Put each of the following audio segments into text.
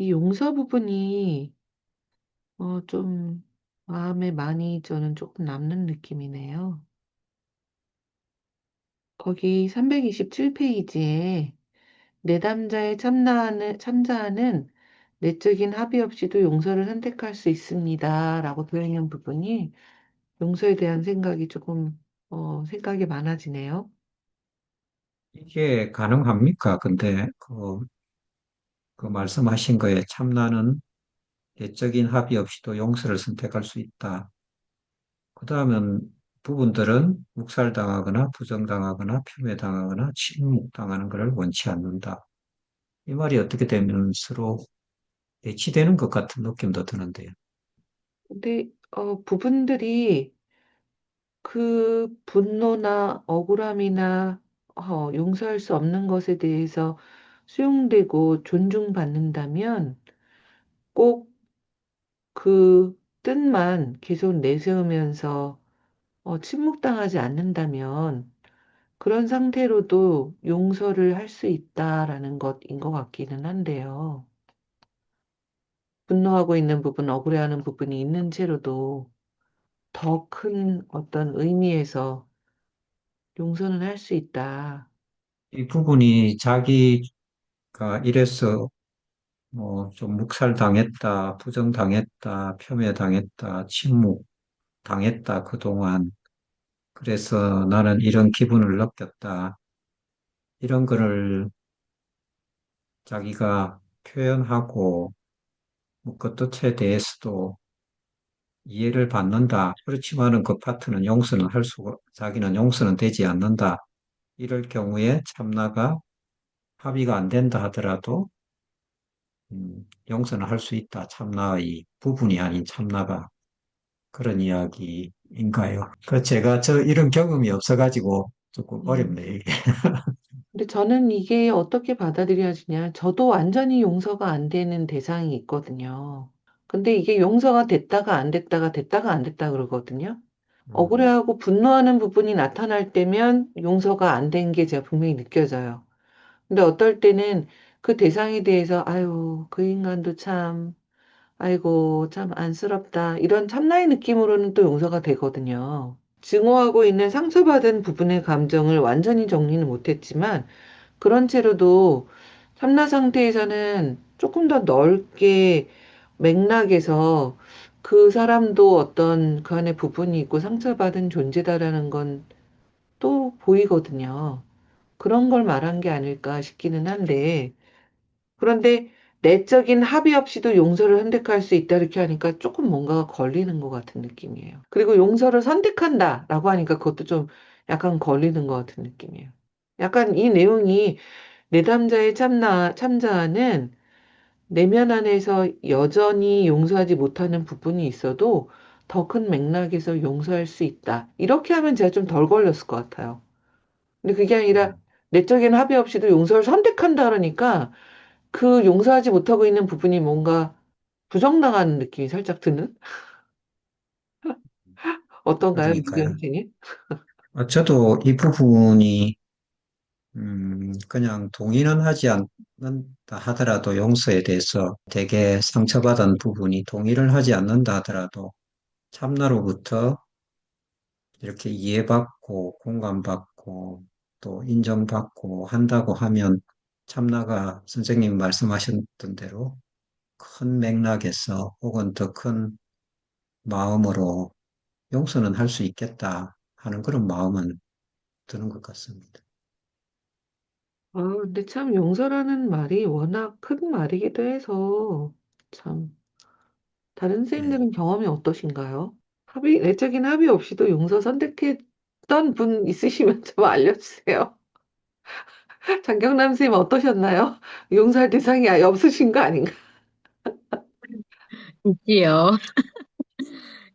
이 용서 부분이 좀 마음에 많이 저는 조금 남는 느낌이네요. 거기 327페이지에 내담자의 참자하는 내적인 합의 없이도 용서를 선택할 수 있습니다. 라고 되어 있는 부분이 용서에 대한 생각이 조금, 생각이 많아지네요. 이게 가능합니까? 근데 그 말씀하신 거에 참나는 예적인 합의 없이도 용서를 선택할 수 있다. 그 다음은 부분들은 묵살당하거나 부정당하거나 폄훼당하거나 침묵당하는 것을 원치 않는다. 이 말이 어떻게 되면 서로 대치되는 것 같은 느낌도 드는데요. 근데, 부분들이 그 분노나 억울함이나 용서할 수 없는 것에 대해서 수용되고 존중받는다면 꼭 그 뜻만 계속 내세우면서 침묵당하지 않는다면 그런 상태로도 용서를 할 수 있다라는 것인 것 같기는 한데요. 분노하고 있는 부분, 억울해하는 부분이 있는 채로도 더 큰 어떤 의미에서 용서는 할 수 있다. 이 부분이 자기가 이래서 뭐 좀 묵살당했다, 부정당했다, 폄훼당했다, 침묵당했다, 그동안. 그래서 나는 이런 기분을 느꼈다. 이런 거를 자기가 표현하고 뭐 그 뜻에 대해서도 이해를 받는다. 그렇지만은 그 파트는 용서는 할 수가, 자기는 용서는 되지 않는다. 이럴 경우에 참나가 합의가 안 된다 하더라도 용서는 할 수 있다. 참나의 부분이 아닌 참나가 그런 이야기인가요? 그 제가 이런 경험이 없어가지고 조금 음. 어렵네요, 이게. 근데 저는 이게 어떻게 받아들여지냐. 저도 완전히 용서가 안 되는 대상이 있거든요. 근데 이게 용서가 됐다가 안 됐다가 됐다가 안 됐다 그러거든요. 음, 억울해하고 분노하는 부분이 나타날 때면 용서가 안 된 게 제가 분명히 느껴져요. 근데 어떨 때는 그 대상에 대해서, 아유, 그 인간도 참, 아이고, 참 안쓰럽다. 이런 참나의 느낌으로는 또 용서가 되거든요. 증오하고 있는 상처받은 부분의 감정을 완전히 정리는 못했지만, 그런 채로도 참나 상태에서는 조금 더 넓게 맥락에서 그 사람도 어떤 그 안에 부분이 있고 상처받은 존재다라는 건 또 보이거든요. 그런 걸 말한 게 아닐까 싶기는 한데, 그런데 내적인 합의 없이도 용서를 선택할 수 있다 이렇게 하니까 조금 뭔가가 걸리는 것 같은 느낌이에요. 그리고 용서를 선택한다라고 하니까 그것도 좀 약간 걸리는 것 같은 느낌이에요. 약간 이 내용이 내담자의 참자는 내면 안에서 여전히 용서하지 못하는 부분이 있어도 더 큰 맥락에서 용서할 수 있다. 이렇게 하면 제가 좀 덜 걸렸을 것 같아요. 근데 그게 아니라 음. 내적인 합의 없이도 용서를 선택한다 그러니까 그 용서하지 못하고 있는 부분이 뭔가 부정당하는 느낌이 살짝 드는? 어떤가요, 유경 그러니까요. 선생님? 저도 이 부분이 그냥 동의는 하지 않는다 하더라도 용서에 대해서 되게 상처받은 부분이 동의를 하지 않는다 하더라도 참나로부터 이렇게 이해받고 공감받고 또 인정받고 한다고 하면 참나가 선생님 말씀하셨던 대로 큰 맥락에서 혹은 더 큰 마음으로 용서는 할 수 있겠다 하는 그런 마음은 드는 것 같습니다. 근데 참 용서라는 말이 워낙 큰 말이기도 해서 참 다른 네. 선생님들은 경험이 어떠신가요? 내적인 합의 없이도 용서 선택했던 분 있으시면 좀 알려주세요. 장경남 선생님 어떠셨나요? 용서할 대상이 아예 없으신 거 아닌가? 있지요.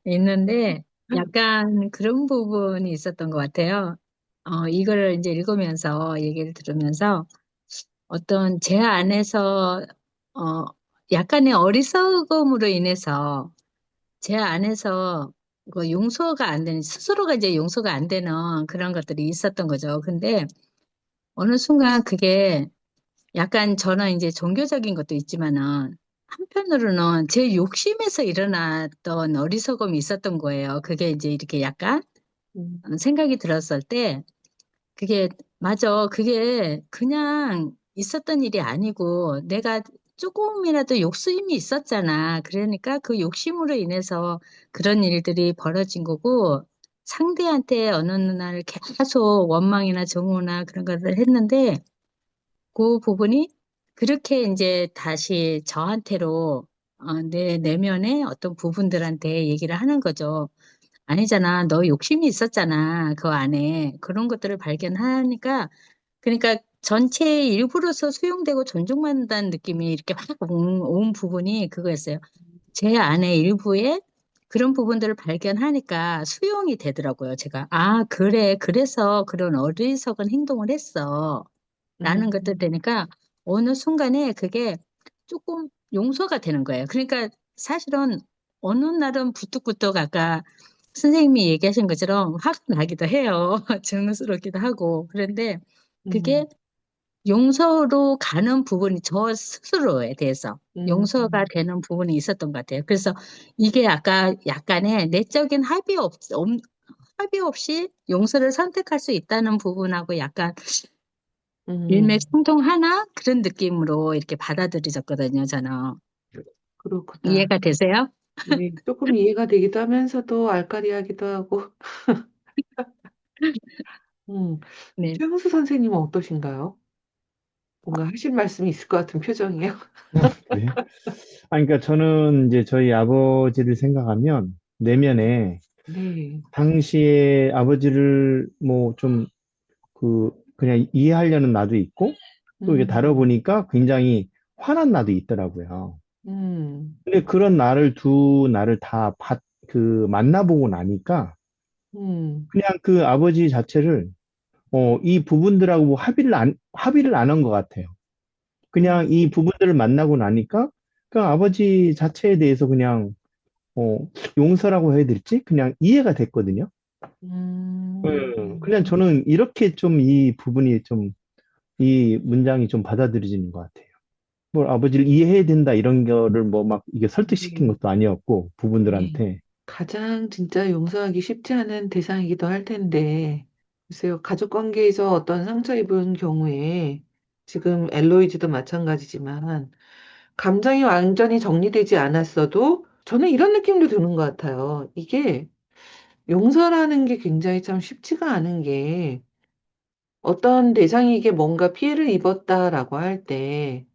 있는데 약간 그런 부분이 있었던 것 같아요. 이거를 이제 읽으면서 얘기를 들으면서 어떤 제 안에서 어, 약간의 어리석음으로 인해서 제 안에서 그 용서가 안 되는 스스로가 이제 용서가 안 되는 그런 것들이 있었던 거죠. 근데 어느 순간 그게 약간 저는 이제 종교적인 것도 있지만은 한편으로는 제 욕심에서 일어났던 어리석음이 있었던 거예요. 그게 이제 이렇게 약간 음, 생각이 들었을 때, 그게, 맞아. 그게 그냥 있었던 일이 아니고, 내가 조금이라도 욕심이 있었잖아. 그러니까 그 욕심으로 인해서 그런 일들이 벌어진 거고, 상대한테 어느 날 계속 원망이나 정오나 그런 것을 했는데, 그 부분이 그렇게 이제 다시 저한테로 내 내면의 어떤 부분들한테 얘기를 하는 거죠. 아니잖아. 너 욕심이 있었잖아. 그 안에. 그런 것들을 발견하니까, 그러니까 전체의 일부로서 수용되고 존중받는다는 느낌이 이렇게 확 온 부분이 그거였어요. 제 안에 일부에 그런 부분들을 발견하니까 수용이 되더라고요. 제가, 아, 그래. 그래서 그런 어리석은 행동을 했어. 라는 것들 음, 되니까 어느 순간에 그게 조금 용서가 되는 거예요. 그러니까 사실은 어느 날은 부뚝부뚝 아까 선생님이 얘기하신 것처럼 화가 나기도 해요. 증스럽기도 하고. 그런데 그게 음, 용서로 가는 부분이 저 스스로에 대해서 용서가 음, 되는 부분이 있었던 것 같아요. 그래서 이게 아까 약간의 내적인 합의 없이 용서를 선택할 수 있다는 부분하고 약간 음, 일맥상통하나? 그런 느낌으로 이렇게 받아들여졌거든요, 저는. 그렇구나. 이해가 되세요? 네, 조금 이해가 되기도 하면서도 알까리하기도 하고. 음, 네. 최영수 선생님은 어떠신가요? 뭔가 하실 말씀이 있을 것 같은 표정이에요. 그래요? 그러니까 저는 이제 저희 아버지를 생각하면 내면에 네, 당시에 아버지를 뭐 좀 그냥 이해하려는 나도 있고 또 이게 음, 다뤄보니까 굉장히 화난 나도 있더라고요. 음, 근데 그런 나를 만나보고 나니까 음, 그냥 그 아버지 자체를 이 부분들하고 뭐 합의를 안 한 것 같아요. 음, 그냥 이 부분들을 만나고 나니까 그냥 아버지 자체에 대해서 그냥 어, 용서라고 해야 될지 그냥 이해가 됐거든요. 그냥 음, 저는 이렇게 좀 이 부분이 좀 이 문장이 좀 받아들여지는 것 같아요. 뭐 아버지를 이해해야 된다 이런 거를 뭐 막 이게 설득시킨 네, 것도 아니었고 네. 부분들한테. 가장 진짜 용서하기 쉽지 않은 대상이기도 할 텐데, 글쎄요, 가족 관계에서 어떤 상처 입은 경우에, 지금 엘로이즈도 마찬가지지만, 감정이 완전히 정리되지 않았어도, 저는 이런 느낌도 드는 것 같아요. 이게 용서라는 게 굉장히 참 쉽지가 않은 게, 어떤 대상에게 뭔가 피해를 입었다라고 할 때,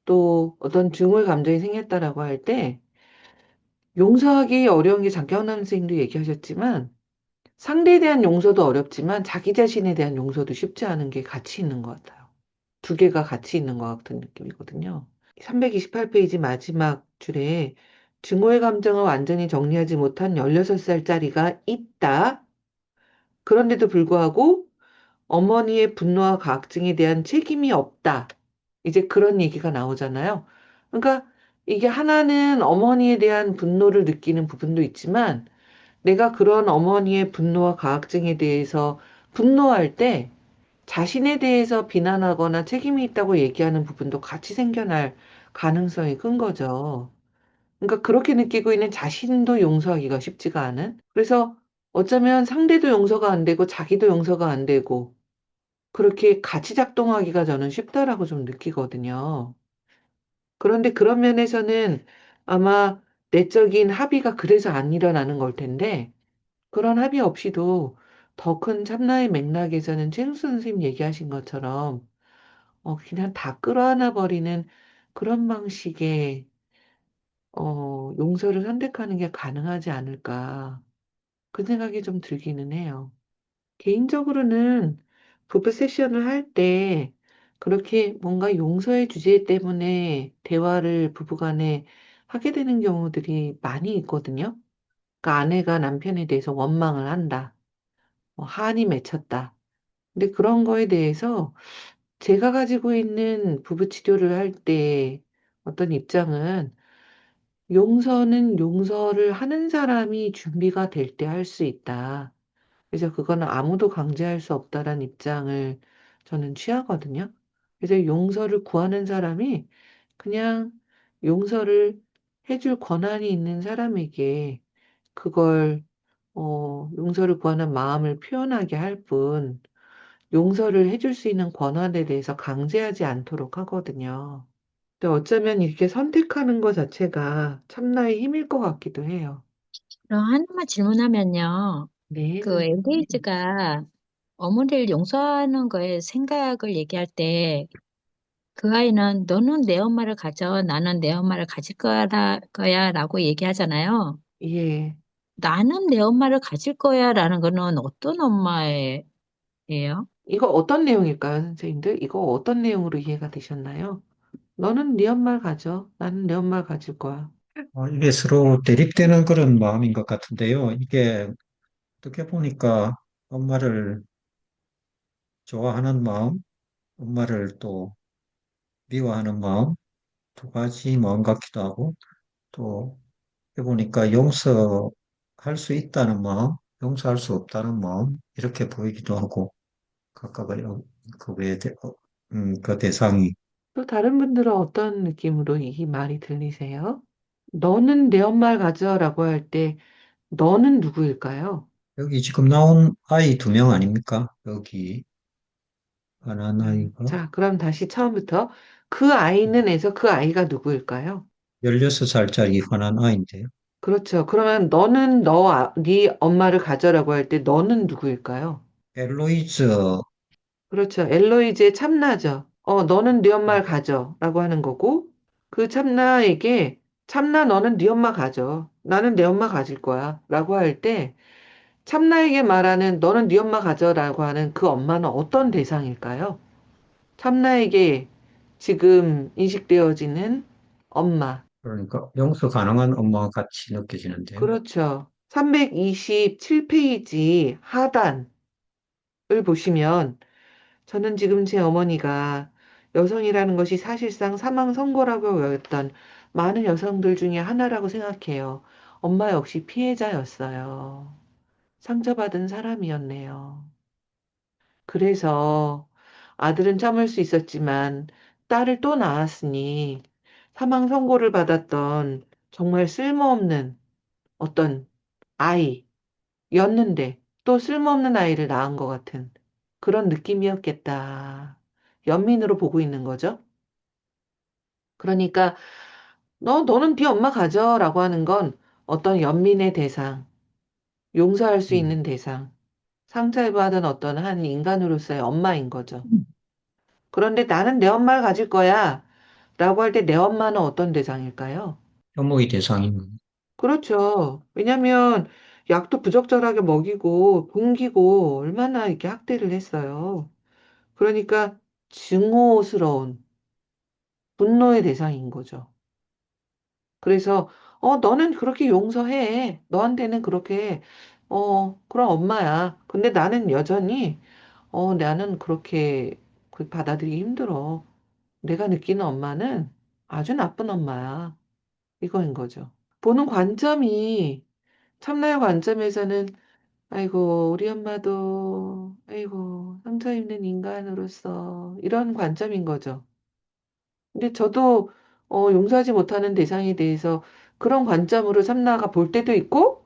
또 어떤 증오의 감정이 생겼다라고 할 때, 용서하기 어려운 게 장경남 선생님도 얘기하셨지만, 상대에 대한 용서도 어렵지만 자기 자신에 대한 용서도 쉽지 않은 게 같이 있는 것 같아요. 두 개가 같이 있는 것 같은 느낌이거든요. 328페이지 마지막 줄에 증오의 감정을 완전히 정리하지 못한 16살짜리가 있다. 그런데도 불구하고 어머니의 분노와 가학증에 대한 책임이 없다. 이제 그런 얘기가 나오잖아요. 그러니까 이게 하나는 어머니에 대한 분노를 느끼는 부분도 있지만 내가 그런 어머니의 분노와 가학증에 대해서 분노할 때 자신에 대해서 비난하거나 책임이 있다고 얘기하는 부분도 같이 생겨날 가능성이 큰 거죠. 그러니까 그렇게 느끼고 있는 자신도 용서하기가 쉽지가 않은. 그래서 어쩌면 상대도 용서가 안 되고 자기도 용서가 안 되고 그렇게 같이 작동하기가 저는 쉽다라고 좀 느끼거든요. 그런데 그런 면에서는 아마 내적인 합의가 그래서 안 일어나는 걸 텐데 그런 합의 없이도 더 큰 참나의 맥락에서는 최은수 선생님 얘기하신 것처럼 그냥 다 끌어안아 버리는 그런 방식의 용서를 선택하는 게 가능하지 않을까 그 생각이 좀 들기는 해요. 개인적으로는 부부 세션을 할 때 그렇게 뭔가 용서의 주제 때문에 대화를 부부간에 하게 되는 경우들이 많이 있거든요. 그러니까 아내가 남편에 대해서 원망을 한다. 뭐 한이 맺혔다. 근데 그런 거에 대해서 제가 가지고 있는 부부 치료를 할 때 어떤 입장은 용서는 용서를 하는 사람이 준비가 될 때 할 수 있다. 그래서 그거는 아무도 강제할 수 없다라는 입장을 저는 취하거든요. 그래서 용서를 구하는 사람이 그냥 용서를 해줄 권한이 있는 사람에게 그걸, 용서를 구하는 마음을 표현하게 할 뿐, 용서를 해줄 수 있는 권한에 대해서 강제하지 않도록 하거든요. 근데 어쩌면 이렇게 선택하는 것 자체가 참나의 힘일 것 같기도 해요. 그럼 하나만 질문하면요. 네, 그 LH가 어머니를 용서하는 거에 생각을 얘기할 때 그 아이는 너는 내 엄마를 가져, 나는 내 엄마를 가질 거야라고 얘기하잖아요. 예. 나는 내 엄마를 가질 거야라는 거는 어떤 엄마예요? 이거 어떤 내용일까요, 선생님들? 이거 어떤 내용으로 이해가 되셨나요? 너는 네 엄마를 가져. 나는 내 엄마를 가질 거야. 이게 서로 대립되는 그런 마음인 것 같은데요. 이게 어떻게 보니까 엄마를 좋아하는 마음, 엄마를 또 미워하는 마음, 두 가지 마음 같기도 하고, 또 해보니까 용서할 수 있다는 마음, 용서할 수 없다는 마음, 이렇게 보이기도 하고, 각각의 그 대상이 또 다른 분들은 어떤 느낌으로 이 말이 들리세요? 너는 내 엄마를 가져라고 할 때, 너는 누구일까요? 여기 지금 나온 아이 두 명 아닙니까? 여기 하나는 아이가 자, 그럼 다시 처음부터 그 아이는에서 그 아이가 누구일까요? 16살짜리 화난 아이인데요. 그렇죠. 그러면 너는 네 엄마를 가져라고 할 때 너는 누구일까요? 엘로이즈, 그렇죠. 엘로이즈의 참나죠. 너는 네 엄마를 가져라고 하는 거고 그 참나에게 참나 너는 네 엄마 가져. 나는 내 엄마 가질 거야라고 할 때 참나에게 말하는 너는 네 엄마 가져라고 하는 그 엄마는 어떤 대상일까요? 참나에게 지금 인식되어지는 엄마. 그러니까 용서 가능한 엄마와 같이 느껴지는데요. 그렇죠. 327페이지 하단을 보시면 저는 지금 제 어머니가 여성이라는 것이 사실상 사망 선고라고 여겼던 많은 여성들 중에 하나라고 생각해요. 엄마 역시 피해자였어요. 상처받은 사람이었네요. 그래서 아들은 참을 수 있었지만 딸을 또 낳았으니 사망 선고를 받았던 정말 쓸모없는 어떤 아이였는데 또 쓸모없는 아이를 낳은 것 같은 그런 느낌이었겠다. 연민으로 보고 있는 거죠. 그러니까 너는 네 엄마 가져라고 하는 건 어떤 연민의 대상, 용서할 수 음, 있는 대상, 상처받은 어떤 한 인간으로서의 엄마인 거죠. 그런데 나는 내 엄마를 가질 거야 라고 할 때 내 엄마는 어떤 대상일까요? 혐오의 대상인 그렇죠. 왜냐면 약도 부적절하게 먹이고 굶기고 얼마나 이렇게 학대를 했어요. 그러니까 증오스러운 분노의 대상인 거죠. 그래서 너는 그렇게 용서해. 너한테는 그렇게 그런 엄마야. 근데 나는 여전히 나는 그렇게 받아들이기 힘들어. 내가 느끼는 엄마는 아주 나쁜 엄마야. 이거인 거죠. 보는 관점이 참나의 관점에서는 아이고 우리 엄마도 아이고 상처 입는 인간으로서 이런 관점인 거죠. 근데 저도 용서하지 못하는 대상에 대해서 그런 관점으로 참나가 볼 때도 있고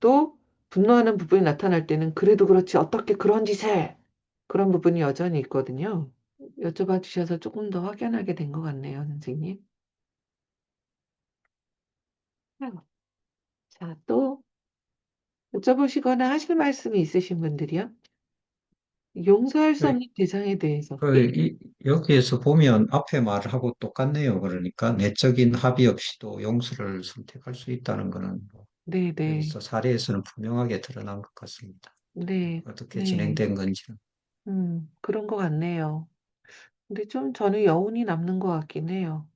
또 분노하는 부분이 나타날 때는 그래도 그렇지 어떻게 그런 짓을 그런 부분이 여전히 있거든요. 여쭤봐 주셔서 조금 더 확연하게 된 것 같네요, 선생님. 자, 또 여쭤보시거나 하실 말씀이 있으신 분들이요? 용서할 수 그, 없는 대상에 대해서. 그 예. 여기에서 보면 앞에 말하고 똑같네요. 그러니까 내적인 합의 없이도 용서를 선택할 수 있다는 것은 뭐 네, 네, 여기서 사례에서는 분명하게 드러난 것 같습니다. 네, 어떻게 네. 진행된 건지는. 그런 것 같네요. 근데 좀 저는 여운이 남는 것 같긴 해요.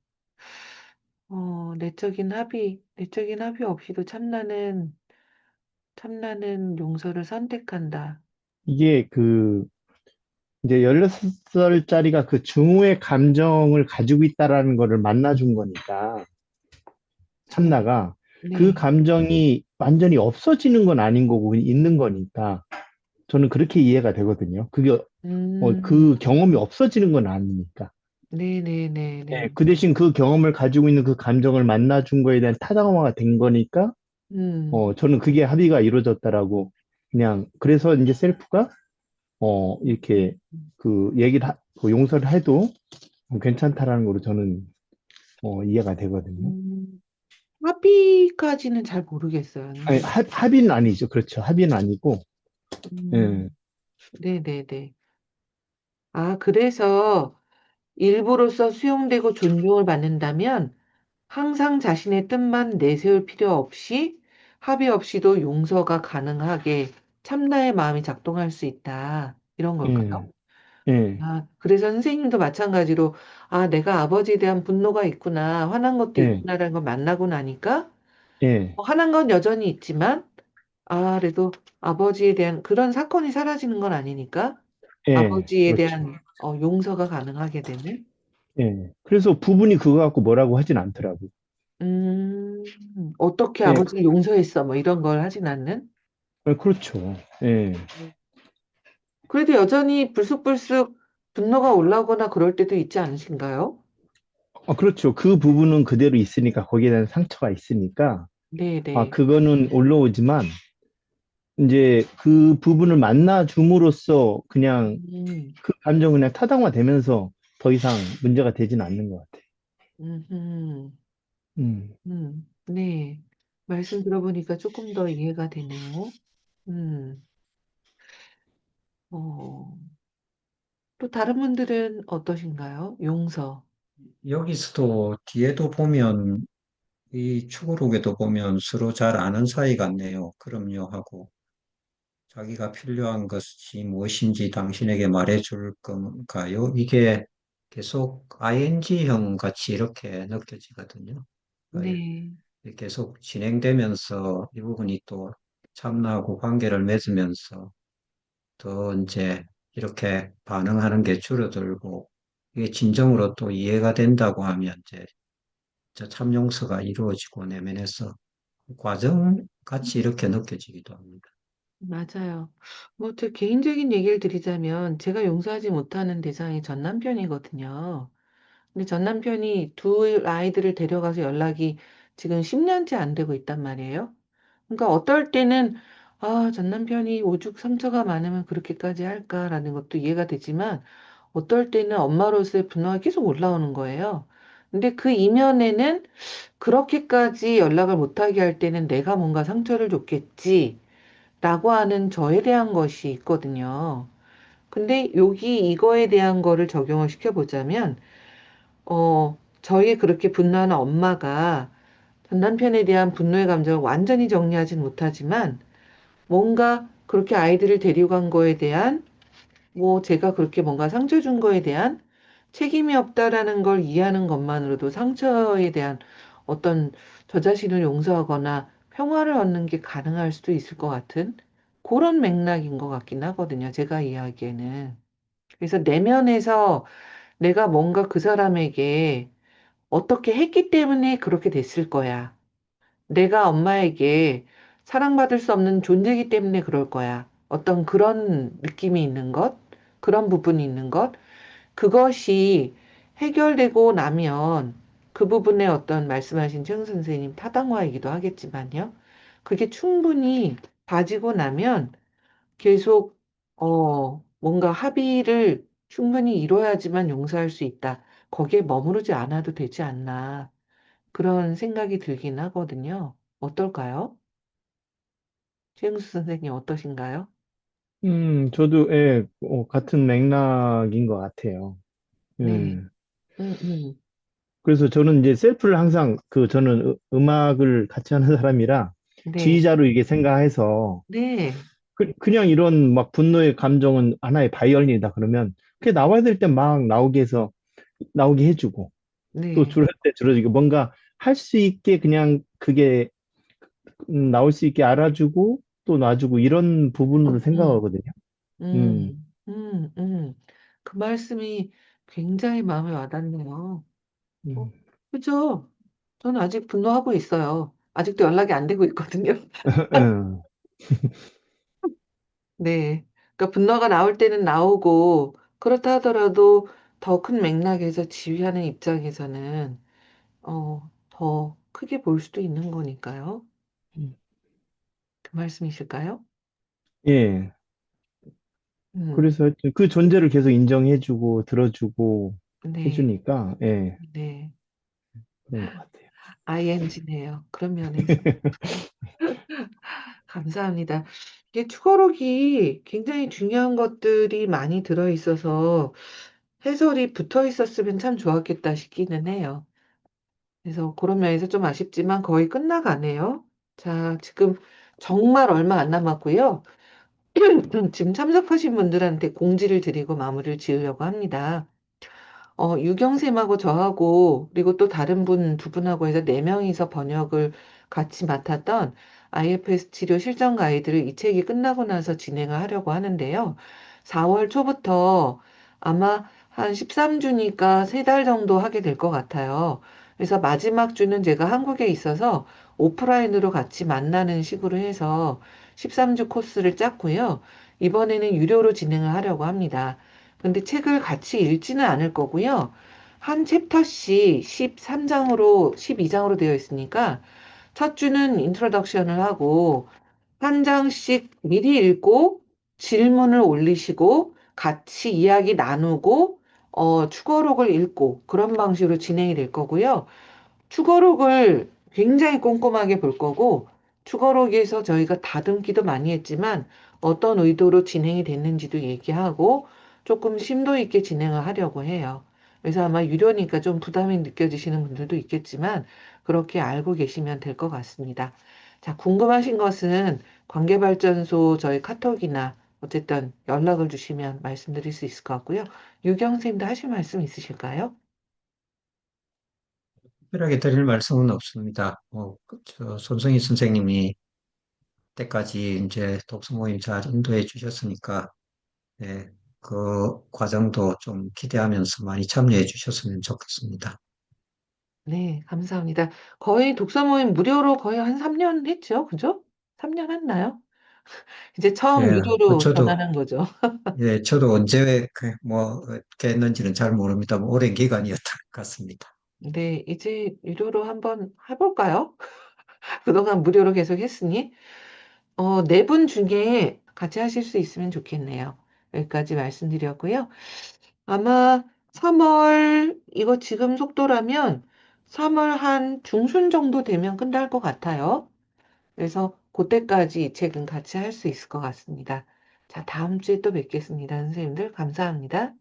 내적인 합의 없이도 참나는 용서를 선택한다. 이게 이제 16살짜리가 그 증오의 감정을 가지고 있다라는 거를 만나준 거니까, 네, 참나가. 그 네, 감정이 완전히 없어지는 건 아닌 거고, 있는 거니까. 저는 그렇게 이해가 되거든요. 그 음, 경험이 없어지는 건 아니니까. 네네네네. 예, 그 대신 그 경험을 가지고 있는 그 감정을 만나준 거에 대한 타당화가 된 거니까, 음, 저는 그게 합의가 이루어졌다라고, 그냥, 그래서 이제 셀프가, 이렇게, 그 용서를 해도 괜찮다라는 거로 저는, 이해가 되거든요. 음, 합의까지는 잘 모르겠어요, 아니, 선생님. 합의는 아니죠. 그렇죠. 합의는 아니고, 음, 예, 네네네. 아, 그래서 일부로서 수용되고 존중을 받는다면 항상 자신의 뜻만 내세울 필요 없이 합의 없이도 용서가 가능하게 참나의 마음이 작동할 수 있다. 이런 걸까요? 예, 예, 아, 그래서 선생님도 마찬가지로 아, 내가 아버지에 대한 분노가 있구나, 화난 것도 예, 있구나라는 걸 만나고 나니까 예, 화난 건 여전히 있지만 아, 그래도 아버지에 대한 그런 사건이 사라지는 건 아니니까 예, 아버지에 그렇죠. 대한 용서가 가능하게 되는. 예. 그래서 부분이 그거 갖고 뭐라고 하진 않더라고. 어떻게 예, 아버지를 용서했어? 뭐 이런 걸 하진 않는? 그렇죠. 예. 그래도 여전히 불쑥불쑥 분노가 올라오거나 그럴 때도 있지 않으신가요? 그렇죠. 그 부분은 그대로 있으니까, 거기에 대한 상처가 있으니까, 네네. 그거는 올라오지만, 이제 그 부분을 만나줌으로써 그냥 음, 그 감정은 그냥 타당화되면서 더 이상 문제가 되진 않는 것 같아요. 음, 음. 네. 말씀 들어보니까 조금 더 이해가 되네요. 음, 어, 또 다른 분들은 어떠신가요? 용서. 여기서도 뒤에도 보면 이 축으록에도 보면 서로 잘 아는 사이 같네요. 그럼요 하고 자기가 필요한 것이 무엇인지 당신에게 말해줄 건가요? 이게 계속 ing형 같이 이렇게 느껴지거든요. 그러니까 네. 계속 진행되면서 이 부분이 또 참나하고 관계를 맺으면서 더 이제 이렇게 반응하는 게 줄어들고 이게 진정으로 또 이해가 된다고 하면 이제 저 참용서가 이루어지고 내면에서 과정 같이 이렇게 느껴지기도 합니다. 맞아요. 뭐, 제 개인적인 얘기를 드리자면, 제가 용서하지 못하는 대상이 전 남편이거든요. 근데 전 남편이 두 아이들을 데려가서 연락이 지금 10년째 안 되고 있단 말이에요. 그러니까 어떨 때는, 아, 전 남편이 오죽 상처가 많으면 그렇게까지 할까라는 것도 이해가 되지만, 어떨 때는 엄마로서의 분노가 계속 올라오는 거예요. 근데 그 이면에는 그렇게까지 연락을 못하게 할 때는 내가 뭔가 상처를 줬겠지. 라고 하는 저에 대한 것이 있거든요. 근데 여기 이거에 대한 거를 적용을 시켜보자면, 저희 그렇게 분노하는 엄마가 전 남편에 대한 분노의 감정을 완전히 정리하진 못하지만, 뭔가 그렇게 아이들을 데리고 간 거에 대한, 뭐 제가 그렇게 뭔가 상처 준 거에 대한 책임이 없다라는 걸 이해하는 것만으로도 상처에 대한 어떤 저 자신을 용서하거나 평화를 얻는 게 가능할 수도 있을 것 같은 그런 맥락인 것 같긴 하거든요. 제가 이해하기에는. 그래서 내면에서 내가 뭔가 그 사람에게 어떻게 했기 때문에 그렇게 됐을 거야. 내가 엄마에게 사랑받을 수 없는 존재이기 때문에 그럴 거야. 어떤 그런 느낌이 있는 것, 그런 부분이 있는 것, 그것이 해결되고 나면 그 부분에 어떤 말씀하신 최영 선생님 타당화이기도 하겠지만요. 그게 충분히 다지고 나면 계속, 뭔가 합의를 충분히 이뤄야지만 용서할 수 있다. 거기에 머무르지 않아도 되지 않나. 그런 생각이 들긴 하거든요. 어떨까요? 최영수 선생님 어떠신가요? 저도, 예, 같은 맥락인 것 같아요. 네. 음. 음, 음. 그래서 저는 이제 셀프를 항상 저는 악을 같이 하는 사람이라 네. 지휘자로 이게 생각해서 네. 그냥 이런 막 분노의 감정은 하나의 바이올린이다 그러면 그게 나와야 될 때 막 나오게 해서 나오게 해주고 또 네. 줄을 때 줄어주고 뭔가 할 수 있게 그냥 그게 나올 수 있게 알아주고 또 놔주고 이런 부분으로 음, 생각하거든요. 음, 음. 그 말씀이 굉장히 마음에 와닿네요. 어, 음. 그죠? 저는 아직 분노하고 있어요. 아직도 연락이 안 되고 있거든요. 음, 네. 그러니까 분노가 나올 때는 나오고, 그렇다 하더라도 더 큰 맥락에서 지휘하는 입장에서는 더 크게 볼 수도 있는 거니까요. 음. 그 말씀이실까요? 예. 음, 그래서 하여튼 그 존재를 계속 인정해주고 들어주고 네, 해주니까, 예, 네. 그런 것 같아요. ING네요. 그런 면에서. 감사합니다. 이게 축어록이 굉장히 중요한 것들이 많이 들어있어서 해설이 붙어 있었으면 참 좋았겠다 싶기는 해요. 그래서 그런 면에서 좀 아쉽지만 거의 끝나가네요. 자, 지금 정말 얼마 안 남았고요. 지금 참석하신 분들한테 공지를 드리고 마무리를 지으려고 합니다. 유경쌤하고 저하고 그리고 또 다른 분 두 분하고 해서 네 명이서 번역을 같이 맡았던 IFS 치료 실전 가이드를 이 책이 끝나고 나서 진행을 하려고 하는데요. 4월 초부터 아마 한 13주니까 3달 정도 하게 될 것 같아요. 그래서 마지막 주는 제가 한국에 있어서 오프라인으로 같이 만나는 식으로 해서 13주 코스를 짰고요. 이번에는 유료로 진행을 하려고 합니다. 근데 책을 같이 읽지는 않을 거고요. 한 챕터씩 13장으로, 12장으로 되어 있으니까 첫 주는 인트로덕션을 하고 한 장씩 미리 읽고 질문을 올리시고 같이 이야기 나누고 추거록을 읽고 그런 방식으로 진행이 될 거고요. 추거록을 굉장히 꼼꼼하게 볼 거고, 추거록에서 저희가 다듬기도 많이 했지만, 어떤 의도로 진행이 됐는지도 얘기하고, 조금 심도 있게 진행을 하려고 해요. 그래서 아마 유료니까 좀 부담이 느껴지시는 분들도 있겠지만, 그렇게 알고 계시면 될 것 같습니다. 자, 궁금하신 것은 관계발전소 저희 카톡이나 어쨌든 연락을 주시면 말씀드릴 수 있을 것 같고요. 유경 선생님도 하실 말씀 있으실까요? 특별하게 드릴 말씀은 없습니다. 손성희 선생님이 때까지 이제 독서 모임 잘 인도해 주셨으니까, 예, 그 과정도 좀 기대하면서 많이 참여해 주셨으면 좋겠습니다. 네, 감사합니다. 거의 독서 모임 무료로 거의 한 3년 했죠? 그죠? 3년 했나요? 이제 처음 예, 유료로 저도, 전환한 거죠. 저도 언제, 어떻게 했는지는 잘 모릅니다만, 오랜 기간이었던 것 같습니다. 네, 이제 유료로 한번 해볼까요? 그동안 무료로 계속 했으니. 네 분 중에 같이 하실 수 있으면 좋겠네요. 여기까지 말씀드렸고요. 아마 3월, 이거 지금 속도라면 3월 한 중순 정도 되면 끝날 것 같아요. 그래서 그때까지 이 책은 같이 할 수 있을 것 같습니다. 자, 다음 주에 또 뵙겠습니다. 선생님들, 감사합니다.